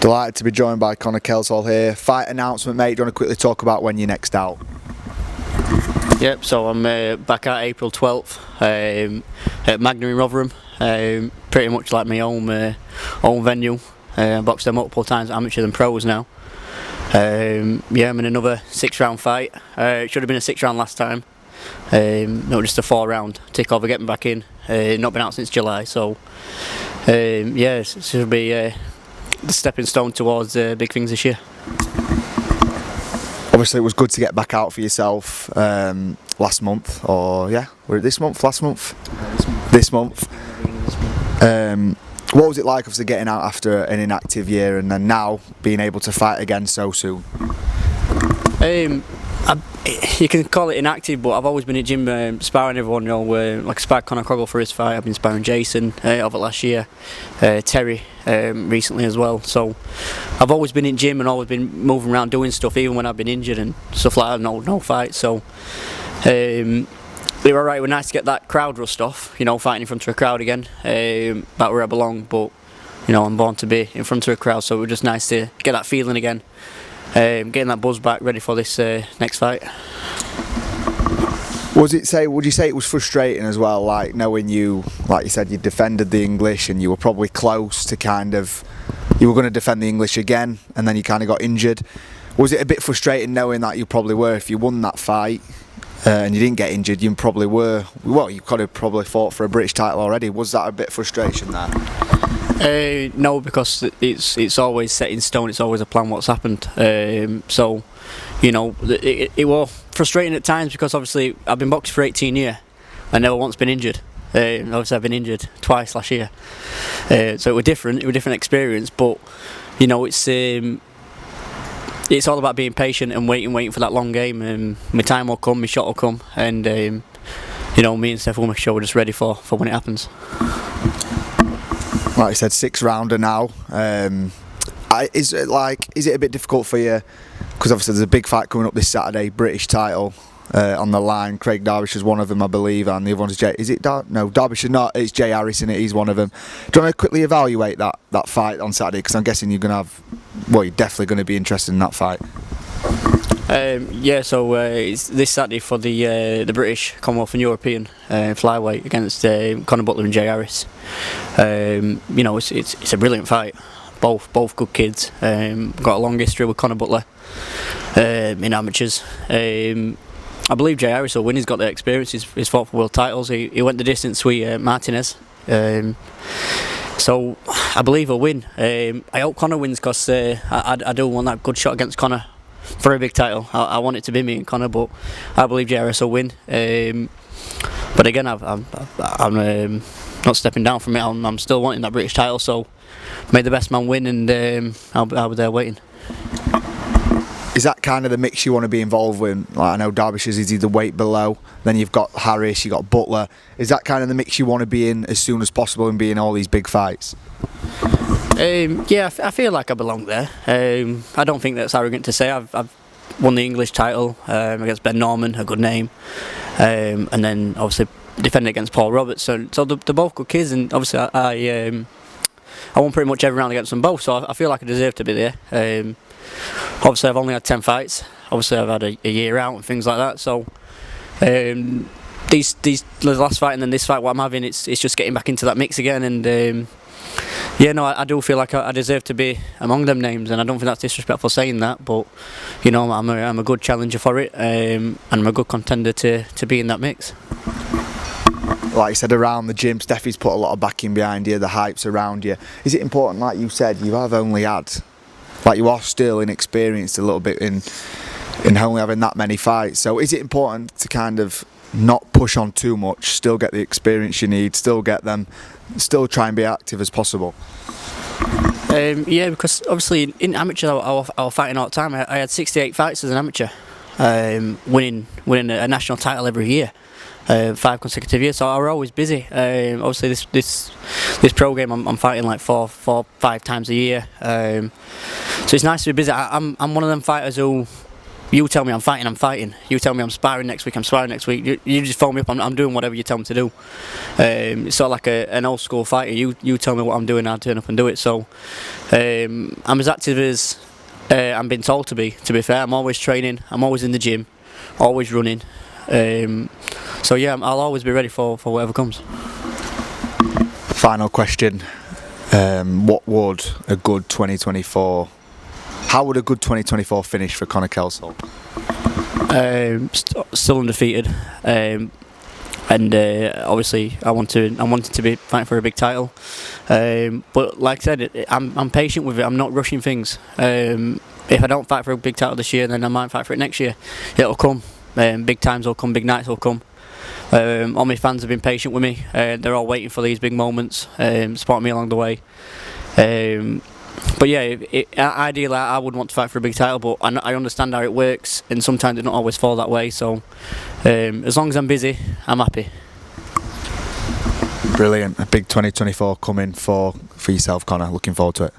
Delighted to be joined by Conor Kelsall here. Fight announcement, mate. Do you want to quickly talk about when you're next out? Yep, so I'm back out April 12th at Magnum in Rotherham. Pretty much like my own venue. Boxed them multiple times, amateurs and pros now. I'm in another 6-round fight. It should have been a 6-round last time. No, just a 4-round tick over, getting back in. Not been out since July, so it should be the stepping stone towards big things this year. Obviously, it was good to get back out for yourself last month, or were it this month? Last month? This month. What was it like, obviously, getting out after an inactive year and then now being able to fight again so soon? You can call it inactive, but I've always been at gym sparring everyone. Like I sparred Conor Coggle for his fight. I've been sparring Jason over last year, Terry recently as well. So I've always been in gym and always been moving around doing stuff, even when I've been injured and stuff like that. No fight. So they were alright. It was nice to get that crowd rust off. Fighting in front of a crowd again, back where I belong. But I'm born to be in front of a crowd, so it was just nice to get that feeling again. Getting that buzz back, ready for this next fight. Would you say it was frustrating as well, like knowing like you said, you defended the English and you were probably close to you were going to defend the English again and then you kind of got injured. Was it a bit frustrating knowing that you probably were, if you won that fight and you didn't get injured, you probably were, you could have probably fought for a British title already. Was that a bit frustration there? No, because it's always set in stone. It's always a plan what's happened. It was frustrating at times because obviously I've been boxing for 18 years. I never once been injured. Obviously I've been injured twice last year. So it was different. It was a different experience. But it's all about being patient and waiting for that long game. My time will come. My shot will come. And me and Steph will make sure we're just ready for when it happens. Like you said, 6-rounder now. Is it a bit difficult for you? Because obviously there's a big fight coming up this Saturday, British title on the line. Craig Derbyshire's one of them, I believe, and the other one's Jay. Is it No, Derbyshire not. It's Jay Harris in it. He's one of them. Do you want to quickly evaluate that fight on Saturday? Because I'm guessing you're definitely going to be interested in that fight. So it's this Saturday for the British, Commonwealth and European flyweight against Conor Butler and Jay Harris. It's a brilliant fight. Both good kids. Got a long history with Conor Butler in amateurs. I believe Jay Harris will win. He's got the experience. He's fought for world titles. He went the distance with Martinez. So I believe he'll win. I hope Conor wins because I do want that good shot against Conor for a big title. I want it to be me and Conor, but I believe Jay Harris will win. But again, I'm not stepping down from it. I'm still wanting that British title, so may the best man win, and I'll be there waiting. Is that kind of the mix you want to be involved with? Like, I know Derbyshire's is the weight below, then you've got Harris, you've got Butler. Is that kind of the mix you want to be in as soon as possible and be in all these big fights? I feel like I belong there. I don't think that's arrogant to say. I've won the English title against Ben Norman, a good name, and then obviously defended against Paul Roberts. So they're both good kids, and obviously I won pretty much every round against them both. So I feel like I deserve to be there. Obviously I've only had 10 fights. Obviously I've had a year out and things like that. So the last fight and then this fight, what I'm having, it's just getting back into that mix again, and. I do feel like I deserve to be among them names, and I don't think that's disrespectful saying that, but I'm a good challenger for it, and I'm a good contender to be in that mix. Like you said, around the gym, Steffi's put a lot of backing behind you, the hype's around you. Is it important, like you said, you have only had, like you are still inexperienced a little bit in only having that many fights, so is it important to kind of not push on too much, still get the experience you need, still try and be active as possible? Because obviously in amateur I was fighting all the time. I had 68 fights as an amateur, winning a national title every year, 5 consecutive years. So I was always busy. Obviously this pro game I'm fighting like 4-5 times a year. So it's nice to be busy. I'm one of them fighters who You tell me I'm fighting, I'm fighting. You tell me I'm sparring next week, I'm sparring next week. You just phone me up, I'm doing whatever you tell me to do. It's sort of like an old school fighter. You tell me what I'm doing, I'll turn up and do it. So I'm as active as I'm being told to be. To be fair, I'm always training, I'm always in the gym, always running. So yeah, I'll always be ready for whatever comes. Final question. What would a good 2024... How would a good 2024 finish for Conor Kelsall? Still undefeated, and obviously I wanted to be fighting for a big title. But like I said, I'm patient with it. I'm not rushing things. If I don't fight for a big title this year, then I might fight for it next year. It'll come. Big times will come. Big nights will come. All my fans have been patient with me. They're all waiting for these big moments, supporting me along the way. But yeah, ideally I would want to fight for a big title, but I understand how it works, and sometimes it not always fall that way. So as long as I'm busy, I'm happy. Brilliant. A big 2024 coming for yourself, Conor. Looking forward to it.